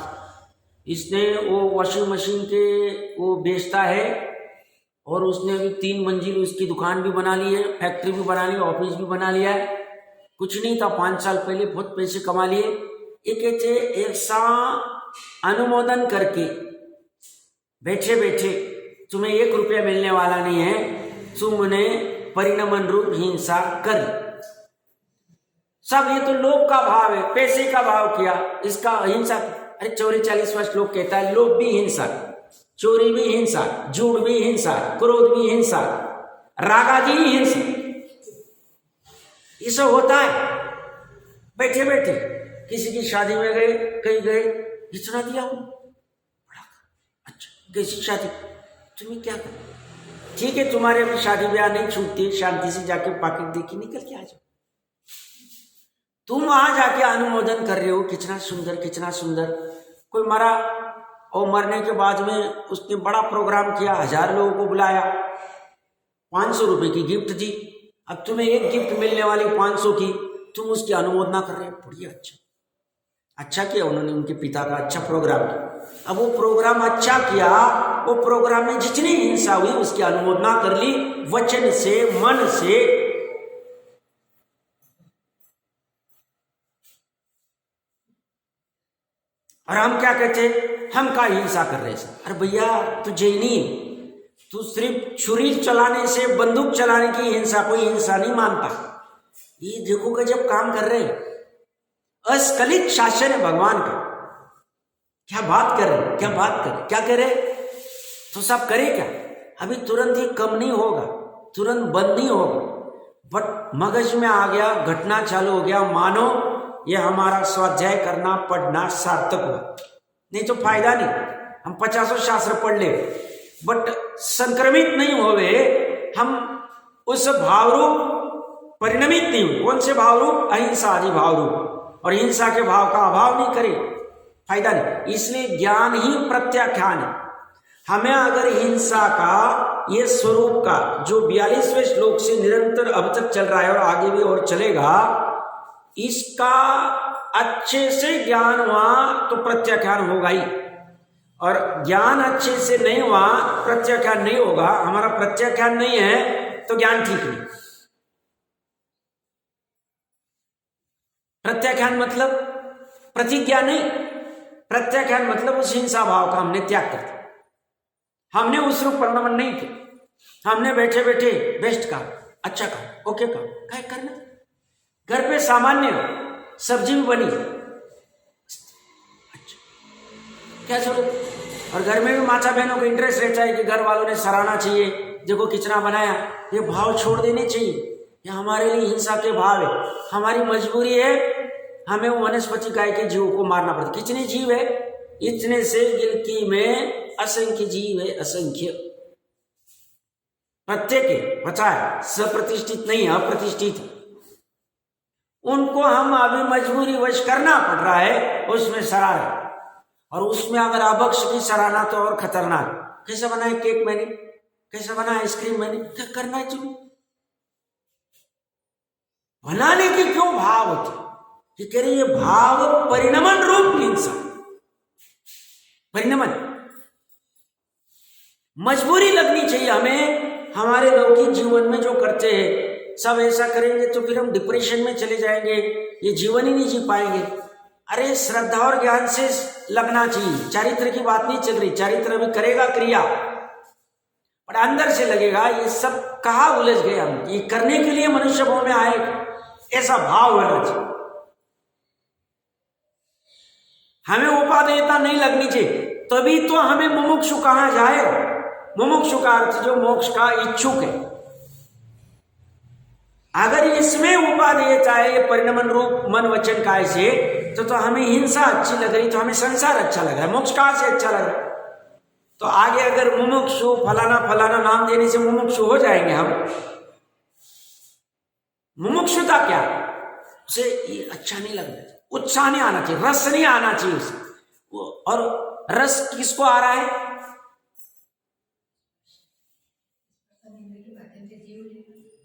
इसने वो वॉशिंग मशीन के वो बेचता है, और उसने अभी 3 मंजिल उसकी दुकान भी बना ली है, फैक्ट्री भी बना ली, ऑफिस भी बना लिया है। कुछ नहीं था, 5 साल पहले बहुत पैसे कमा लिए। एक ऐसा अनुमोदन करके बैठे बैठे तुम्हें 1 रुपया मिलने वाला नहीं है, तुमने परिणमन रूप हिंसा कर। सब ये तो लोभ का भाव है, पैसे का भाव किया, इसका हिंसा। अरे 44 वर्ष लोग कहता है लोभ भी हिंसा, चोरी भी हिंसा, झूठ भी हिंसा, क्रोध भी हिंसा, रागादि भी हिंसा। ये सब होता है बैठे बैठे। किसी की शादी में गए, कहीं गए, इतना दिया हूं, अच्छा कैसी शादी, तुम्हें क्या कर, ठीक है तुम्हारे अभी शादी ब्याह नहीं छूटती, शांति से जाके पॉकेट देखी निकल के आ जाओ। तुम वहां जाके अनुमोदन कर रहे हो, कितना सुंदर, कितना सुंदर। कोई मरा और मरने के बाद में उसने बड़ा प्रोग्राम किया, 1000 लोगों को बुलाया, 500 रुपए की गिफ्ट दी। अब तुम्हें एक गिफ्ट मिलने वाली 500 की, तुम उसकी अनुमोदना कर रहे हो, बढ़िया, अच्छा किया उन्होंने, उनके पिता का अच्छा प्रोग्राम किया। अब वो प्रोग्राम अच्छा किया, वो प्रोग्राम में जितनी हिंसा हुई उसकी अनुमोदना कर ली, वचन से, मन से। और हम क्या कहते, हम का हिंसा कर रहे हैं। अरे भैया तू जैनी, तू सिर्फ छुरी चलाने से, बंदूक चलाने की हिंसा कोई हिंसा नहीं मानता। ये देखो कि जब काम कर रहे हैं, अस्खलित शासन है भगवान का, क्या बात कर रहे, क्या बात कर रहे, क्या करे, तो सब करे क्या। अभी तुरंत ही कम नहीं होगा, तुरंत बंद नहीं होगा, बट मगज में आ गया, घटना चालू हो गया, मानो ये हमारा स्वाध्याय करना, पढ़ना सार्थक हुआ। नहीं तो फायदा नहीं, हम 50 शास्त्र पढ़ ले, बट संक्रमित नहीं होवे, हम उस भावरूप परिणमित नहीं हुए। कौन से भावरूप, अहिंसा आदि भावरूप, और हिंसा के भाव का अभाव नहीं करे, फायदा नहीं। इसलिए ज्ञान ही प्रत्याख्यान है। हमें अगर हिंसा का ये स्वरूप का जो 42वें श्लोक से निरंतर अब तक चल रहा है और आगे भी और चलेगा, इसका अच्छे से ज्ञान हुआ तो प्रत्याख्यान होगा ही, और ज्ञान अच्छे से नहीं हुआ प्रत्याख्यान नहीं होगा। हमारा प्रत्याख्यान नहीं है तो ज्ञान ठीक नहीं। प्रत्याख्यान मतलब प्रतिज्ञा नहीं, प्रत्याख्यान मतलब उस हिंसा भाव का हमने त्याग कर दिया, हमने उस रूप परिणमन नहीं किया, हमने बैठे बैठे बेस्ट कहा, अच्छा कहा, ओके कहा, क्या करना। घर पे सामान्य सब्जी भी बनी, अच्छा क्या जरूरत। और घर में भी माता बहनों को इंटरेस्ट रहता है कि घर वालों ने सराहना चाहिए, देखो कितना बनाया। ये भाव छोड़ देने चाहिए, ये हमारे लिए हिंसा के भाव है। हमारी मजबूरी है, हमें वनस्पति काय के जीवों को मारना पड़ता। कितने जीव है, इतने से गिनती में असंख्य जीव है, असंख्य। प्रत्येक पता है, सप्रतिष्ठित नहीं, अप्रतिष्ठित। उनको हम अभी मजबूरी वश करना पड़ रहा है, उसमें सराहना। और उसमें अगर अभक्ष की सराहना तो और खतरनाक। कैसे बना है केक मैंने, कैसे बना है आइसक्रीम मैंने, क्या करना है तुम्हें। बनाने की क्यों भाव होती, कि कह रही ये भाव परिणमन रूप हिंसा, परिणमन। मजबूरी लगनी चाहिए हमें। हमारे लौकिक जीवन में जो करते हैं सब ऐसा करेंगे तो फिर हम डिप्रेशन में चले जाएंगे, ये जीवन ही नहीं जी पाएंगे। अरे श्रद्धा और ज्ञान से लगना चाहिए। चारित्र की बात नहीं चल रही, चारित्र भी करेगा क्रिया, पर अंदर से लगेगा। ये सब कहाँ उलझ गए हम, ये करने के लिए मनुष्य भाव में आए, ऐसा भाव होना चाहिए। हमें उपादेयता नहीं लगनी चाहिए, तभी तो हमें मुमुक्षु कहा जाएगा। मुमुक्षु का अर्थ जो मोक्ष का इच्छुक है। अगर इसमें उपादेयता है, ये परिणमन रूप मन वचन काय से, तो हमें हिंसा अच्छी लग रही, तो हमें संसार अच्छा लग रहा है, मोक्ष कहां से अच्छा लग रहा है। तो आगे अगर मुमुक्षु फलाना फलाना नाम देने से मुमुक्षु हो जाएंगे हम। मुमुक्षुता क्या, उसे ये अच्छा नहीं लगना चाहिए, उत्साह नहीं आना चाहिए, रस नहीं आना चाहिए उसे। और रस किसको आ रहा है,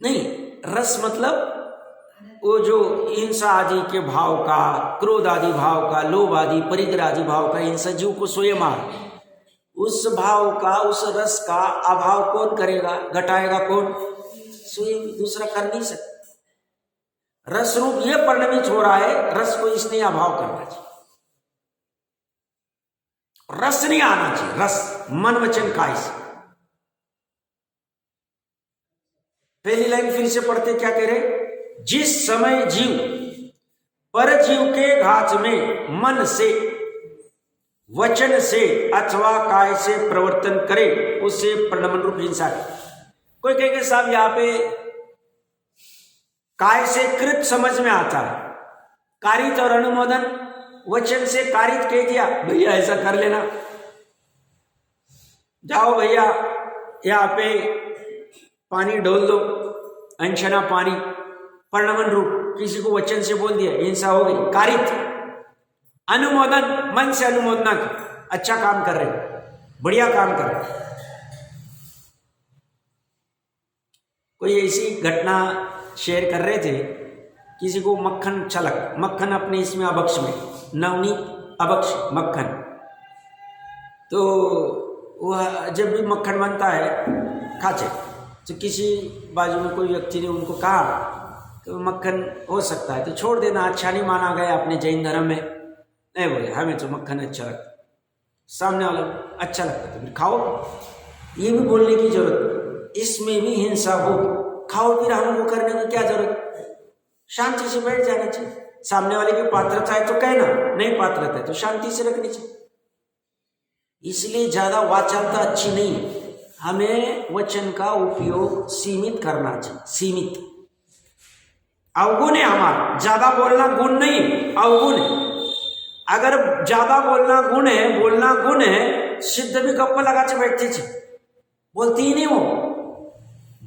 नहीं, रस मतलब वो जो हिंसा आदि के भाव का, क्रोध आदि भाव का, लोभ आदि परिग्रह आदि भाव का हिंसा जीव को स्वयं आ, उस भाव का, उस रस का अभाव कौन करेगा, घटाएगा कौन, स्वयं। दूसरा कर नहीं सकता। रस रूप ये परिणमित हो रहा है, रस को इसने अभाव करना चाहिए, रस नहीं आना चाहिए। रस मन वचन काय से। पहली लाइन फिर से पढ़ते, क्या कह रहे, जिस समय जीव पर जीव के घात में मन से, वचन से अथवा काय से प्रवर्तन करे, उसे परिणमन रूप हिंसा है। कोई कहेगा साहब यहां पे काय से कृत समझ में आता है, कारित और अनुमोदन, वचन से कारित कह दिया, भैया ऐसा कर लेना, जाओ भैया यहाँ पे पानी ढोल दो, अंशना पानी, परिणमन रूप। किसी को वचन से बोल दिया, हिंसा हो गई। कारित अनुमोदन, मन से अनुमोदना की, अच्छा काम कर रहे, बढ़िया काम कर रहे। कोई ऐसी घटना शेयर कर रहे थे, किसी को मक्खन अच्छा लगा, मक्खन अपने इसमें अभक्ष में, नवनीत अभक्ष मक्खन। तो वह जब भी मक्खन बनता है खाते, तो किसी बाजू में कोई व्यक्ति ने उनको कहा कि मक्खन हो सकता है तो छोड़ देना, अच्छा नहीं माना गया अपने जैन धर्म में। नहीं बोले, हमें तो मक्खन अच्छा लगता, सामने वाला अच्छा लगता तो फिर खाओ। ये भी बोलने की जरूरत, इसमें भी हिंसा हो, खाओ फिर हमको करने की क्या जरूरत, शांति से बैठ जाना चाहिए। सामने वाले की पात्रता है तो कहना, नहीं पात्रता है तो शांति से रखनी चाहिए। इसलिए ज्यादा वाचालता अच्छी नहीं है, हमें वचन का उपयोग सीमित करना चाहिए, सीमित। अवगुण है हमारा, ज्यादा बोलना गुण नहीं, अवगुण है। अगर ज्यादा बोलना गुण है, बोलना गुण है, सिद्ध भी गप्पा लगा के बैठते थे, बोलती ही नहीं हो।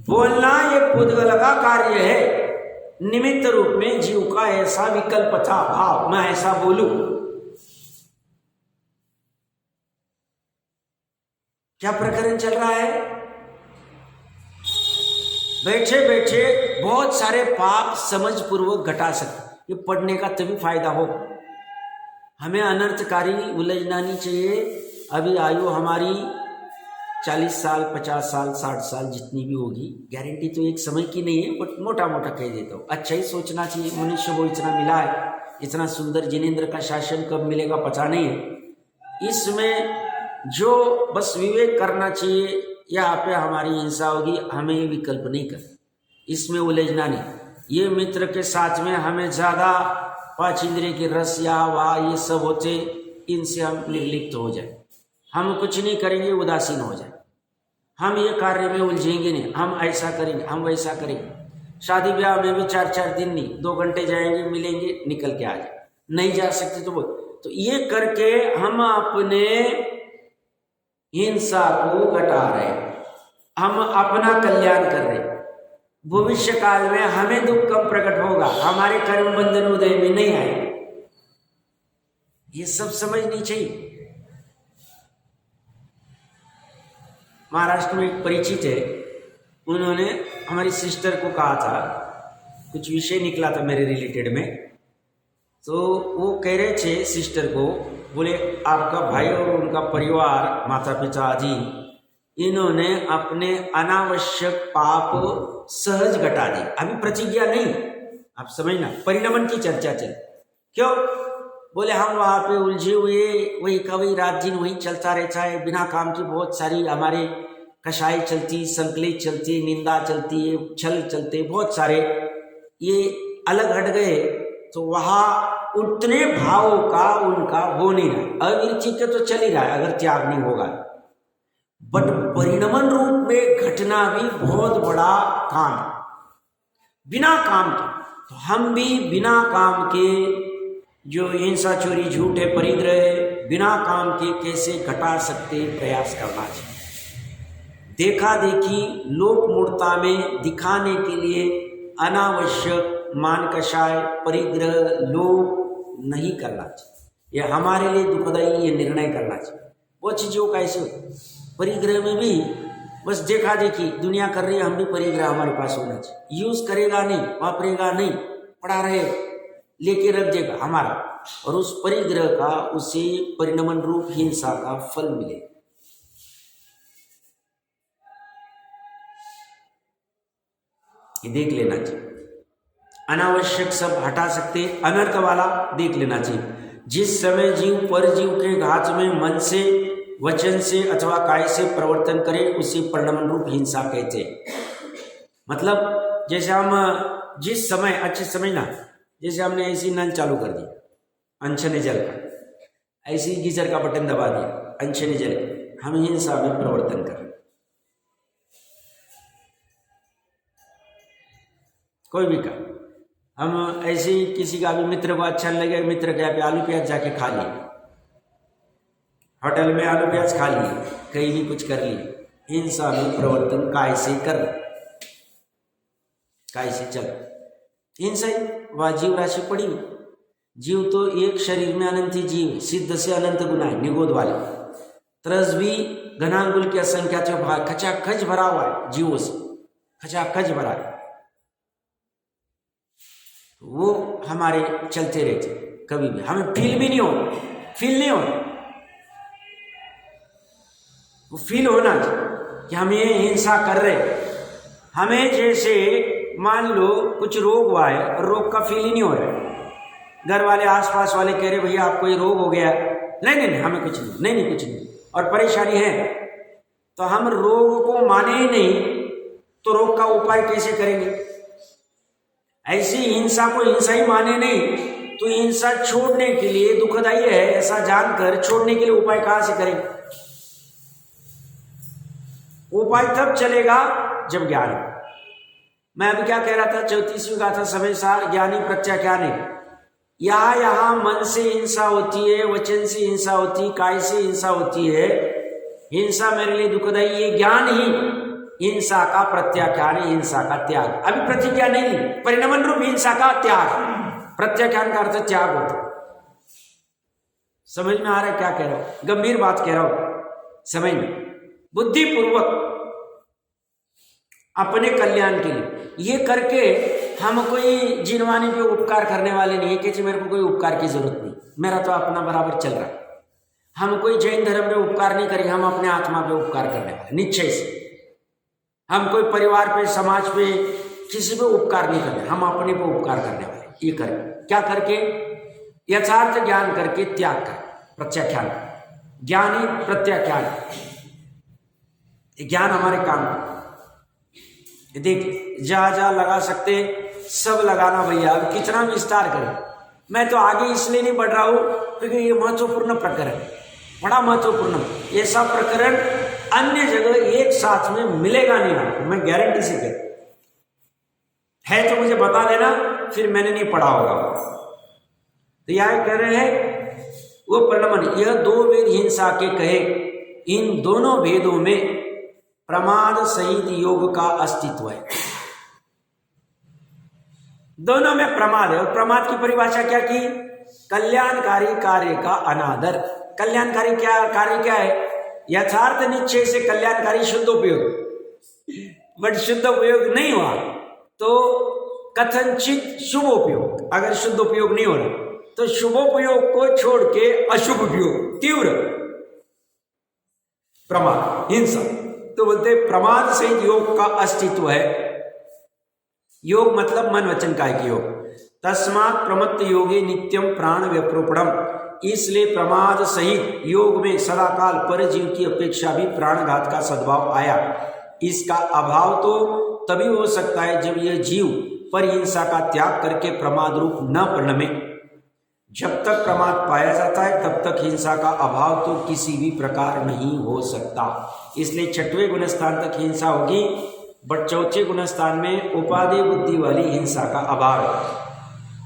बोलना ये पुद्गल का कार्य है, निमित्त रूप में जीव का ऐसा विकल्प था, भाव मैं ऐसा बोलूं। क्या प्रकरण चल रहा है, बैठे बैठे बहुत सारे पाप समझ पूर्वक घटा सकते। ये पढ़ने का तभी फायदा हो। हमें अनर्थकारी उलझना नहीं चाहिए। अभी आयु हमारी 40 साल, 50 साल, 60 साल जितनी भी होगी, गारंटी तो एक समय की नहीं है, बट मोटा मोटा कह देता हूँ। अच्छा ही सोचना चाहिए, मनुष्य को इतना मिला है, इतना सुंदर जिनेंद्र का शासन कब मिलेगा पता नहीं है। इसमें जो बस विवेक करना चाहिए, यहाँ पे हमारी हिंसा होगी, हमें ये विकल्प नहीं करना, इसमें उलझना नहीं। ये मित्र के साथ में हमें ज़्यादा पांच इंद्रिय के रस या वाह ये सब होते, इनसे हम निर्लिप्त हो जाए, हम कुछ नहीं करेंगे, उदासीन हो जाए, हम ये कार्य में उलझेंगे नहीं, हम ऐसा करेंगे, हम वैसा करेंगे। शादी ब्याह में भी 4-4 दिन नहीं, 2 घंटे जाएंगे, मिलेंगे, निकल के आ जाए, नहीं जा सकते तो वो। तो ये करके हम अपने हिंसा को घटा रहे, हम अपना कल्याण कर रहे। भविष्य काल में हमें दुख कम प्रकट होगा, हमारे कर्म बंधन उदय में नहीं आए। ये सब समझनी चाहिए। महाराष्ट्र में एक परिचित है, उन्होंने हमारी सिस्टर को कहा था, कुछ विषय निकला था मेरे रिलेटेड में, तो वो कह रहे थे सिस्टर को, बोले आपका भाई और उनका परिवार, माता पिता आदि, इन्होंने अपने अनावश्यक पाप सहज घटा दी। अभी प्रतिज्ञा नहीं, आप समझना, परिणमन की चर्चा चल। क्यों? बोले हम वहाँ पे उलझे हुए, वही का वही रात दिन वही चलता रहता है, बिना काम की बहुत सारी हमारे कषाय चलती, संकलित चलती, निंदा चलती है, छल चलते, बहुत सारे, ये अलग हट गए तो वहाँ उतने भावों का उनका हो नहीं रहा। अगर ठीक है तो चल ही रहा है, अगर त्याग नहीं होगा, बट परिणमन रूप में घटना भी बहुत बड़ा काम है, बिना काम के। तो हम भी बिना काम के जो हिंसा, चोरी, झूठे परिग्रह बिना काम के कैसे घटा सकते, प्रयास करना चाहिए। देखा देखी, लोक मूर्ता में दिखाने के लिए अनावश्यक मान कषाय, परिग्रह, लोभ नहीं करना चाहिए। ये हमारे लिए दुखदायी, ये निर्णय करना चाहिए। वो चीज़ों का ऐसे परिग्रह में भी बस देखा देखी, दुनिया कर रही है, हम भी परिग्रह हमारे पास होना चाहिए। यूज करेगा नहीं, वापरेगा नहीं, पड़ा रहे, लेके रख देगा हमारा, और उस परिग्रह का उसे परिणमन रूप हिंसा का फल मिले। ये देख लेना चाहिए। अनावश्यक सब हटा सकते, अनर्थ वाला देख लेना चाहिए। जिस समय जीव पर जीव के घात में मन से, वचन से अथवा काय से प्रवर्तन करे, उसे परिणमन रूप हिंसा कहते हैं। मतलब जैसे हम जिस समय, अच्छे समय ना, जैसे हमने ऐसी नल चालू कर दी अनछने जल का, ऐसी गीजर का बटन दबा दिया अनछने जल, हम हिंसा में प्रवर्तन कर, कोई भी का। हम ऐसे ही किसी का भी मित्र को अच्छा लगे, मित्र के यहाँ पे आलू प्याज जाके खा लिए, होटल में आलू प्याज खा लिए, कहीं भी कुछ कर लिए, हिंसा में प्रवर्तन काय से कर, काय से चल, हिंसा ही। वह जीव राशि पड़ी, जीव तो एक शरीर में अनंत जीव, सिद्ध से अनंत गुना है, निगोद वाले, त्रस भी घनांगुल की असंख्या से खचाखच भरा हुआ है, जीवों से खचाखच भरा है। वो हमारे चलते रहते, कभी भी हमें फील भी नहीं हो, फील नहीं हो, वो फील होना चाहिए कि हम ये हिंसा कर रहे। हमें जैसे मान लो कुछ रोग हुआ है और रोग का फील ही नहीं हो रहा है, घर वाले आसपास वाले कह रहे भैया आपको ये रोग हो गया, नहीं नहीं नहीं हमें कुछ नहीं, नहीं नहीं कुछ नहीं, और परेशानी है, तो हम रोग को माने ही नहीं, तो रोग का उपाय कैसे करेंगे? ऐसी हिंसा को हिंसा ही माने नहीं, तो हिंसा छोड़ने के लिए दुखदाई है ऐसा जानकर छोड़ने के लिए उपाय कहां से करेंगे? उपाय तब चलेगा जब ज्ञान। मैं अभी क्या कह रहा था, 34वीं गाथा समय सार, ज्ञानी प्रत्याख्यान है। यहां मन से हिंसा होती है, वचन से हिंसा होती है, काय से हिंसा होती है, हिंसा मेरे लिए दुखदाई, ये ज्ञान ही हिंसा का प्रत्याख्यान है, हिंसा का त्याग। अभी प्रतिज्ञा नहीं, परिणमन रूप हिंसा का त्याग, प्रत्याख्यान का अर्थ त्याग होता। समझ में आ रहा है क्या कह रहा हूं? गंभीर बात कह रहा हूं, समझ में, बुद्धिपूर्वक अपने कल्याण के लिए ये करके। हम कोई जिनवानी पे उपकार करने वाले नहीं है कि मेरे को कोई उपकार की जरूरत नहीं, मेरा तो अपना बराबर चल रहा है। हम कोई जैन धर्म पे उपकार नहीं करेंगे, हम अपने आत्मा पे उपकार करने वाले निश्चय से। हम कोई परिवार पे, समाज पे, किसी पे उपकार नहीं करने, हम अपने पे उपकार करने वाले। ये करें क्या? करके यथार्थ ज्ञान करके त्याग कर, प्रत्याख्यान, ज्ञानी प्रत्याख्यान, ज्ञान हमारे काम। देख जहां जहां लगा सकते सब लगाना भैया, अब कितना विस्तार करें। मैं तो आगे इसलिए नहीं बढ़ रहा हूं क्योंकि ये महत्वपूर्ण प्रकरण, बड़ा महत्वपूर्ण, ये सब प्रकरण अन्य जगह एक साथ में मिलेगा नहीं आपको, मैं गारंटी से कहता है। तो मुझे बता देना, फिर मैंने नहीं पढ़ा होगा। तो यह कह रहे हैं वो प्रणमन, यह दो वेद हिंसा के कहे, इन दोनों भेदों में प्रमाद सहित योग का अस्तित्व है। दोनों में प्रमाद है। और प्रमाद की परिभाषा क्या की? कल्याणकारी कार्य का अनादर। कल्याणकारी क्या कार्य क्या है? यथार्थ निश्चय से कल्याणकारी शुद्ध उपयोग, बट शुद्ध उपयोग नहीं हुआ तो कथनचित शुभ उपयोग। अगर शुद्ध उपयोग नहीं हो रहा तो शुभोपयोग को छोड़ के अशुभ उपयोग, तीव्र प्रमाद, हिंसा। तो बोलते प्रमाद से योग का अस्तित्व है। योग मतलब मन वचन काय की योग। तस्मात् प्रमत्त योगे नित्यम प्राण व्यप्रोपणम, इसलिए प्रमाद सहित योग में सदाकाल पर जीव की अपेक्षा भी प्राणघात का सद्भाव आया। इसका अभाव तो तभी हो सकता है जब यह जीव पर हिंसा का त्याग करके प्रमाद रूप न परिणमे। जब तक प्रमाद पाया जाता है तब तक हिंसा का अभाव तो किसी भी प्रकार नहीं हो सकता। इसलिए छठवें गुणस्थान तक हिंसा होगी, बट चौथे गुणस्थान में उपादेय बुद्धि वाली हिंसा का अभाव है।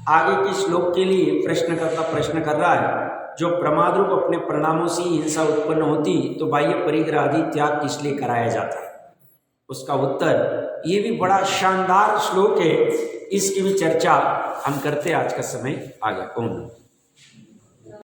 आगे के श्लोक के लिए प्रश्नकर्ता प्रश्न कर रहा है, जो प्रमाद रूप अपने परिणामों से हिंसा उत्पन्न होती तो बाह्य परिग्रह आदि त्याग किस लिए कराया जाता है? उसका उत्तर, ये भी बड़ा शानदार श्लोक है, इसकी भी चर्चा हम करते आज का समय आ गया। ओम।